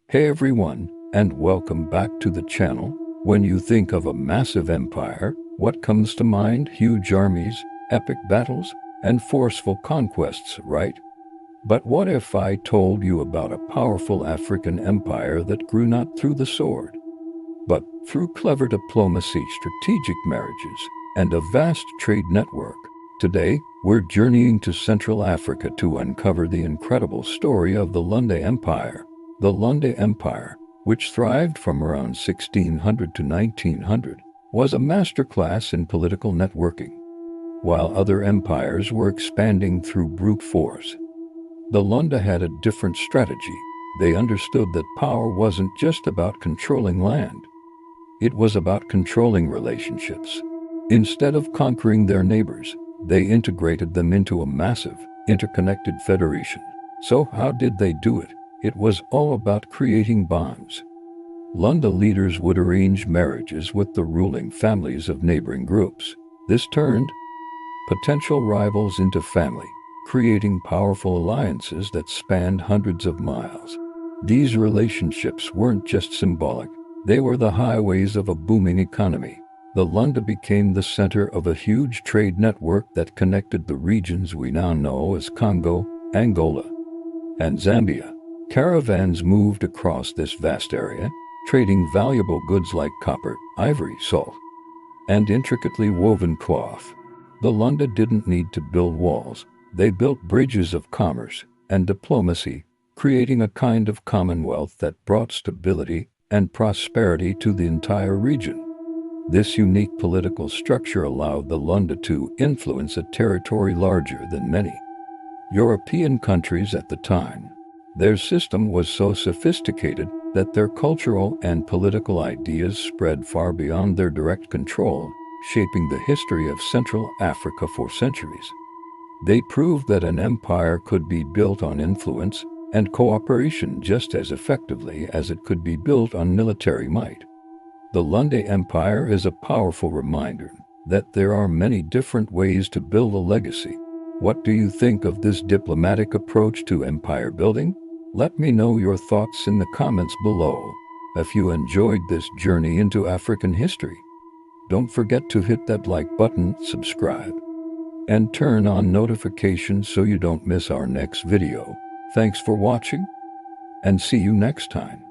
Hey everyone, and welcome back to the channel. When you think of a massive empire, what comes to mind? Huge armies, epic battles, and forceful conquests, right? But what if I told you about a powerful African empire that grew not through the sword, but through clever diplomacy, strategic marriages, and a vast trade network? Today, we're journeying to Central Africa to uncover the incredible story of the Lunda Empire. The Lunda Empire, which thrived from around 1600 to 1900, was a masterclass in political networking. While other empires were expanding through brute force, the Lunda had a different strategy. They understood that power wasn't just about controlling land. It was about controlling relationships. Instead of conquering their neighbors, they integrated them into a massive, interconnected federation. So how did they do it? It was all about creating bonds. Lunda leaders would arrange marriages with the ruling families of neighboring groups. This turned potential rivals into family, creating powerful alliances that spanned hundreds of miles. These relationships weren't just symbolic, they were the highways of a booming economy. The Lunda became the center of a huge trade network that connected the regions we now know as Congo, Angola, and Zambia. Caravans moved across this vast area, trading valuable goods like copper, ivory, salt, and intricately woven cloth. The Lunda didn't need to build walls. They built bridges of commerce and diplomacy, creating a kind of commonwealth that brought stability and prosperity to the entire region. This unique political structure allowed the Lunda to influence a territory larger than many European countries at the time. Their system was so sophisticated that their cultural and political ideas spread far beyond their direct control, shaping the history of Central Africa for centuries. They proved that an empire could be built on influence and cooperation just as effectively as it could be built on military might. The Lunda Empire is a powerful reminder that there are many different ways to build a legacy. What do you think of this diplomatic approach to empire building? Let me know your thoughts in the comments below. If you enjoyed this journey into African history, don't forget to hit that like button, subscribe, and turn on notifications so you don't miss our next video. Thanks for watching, and see you next time.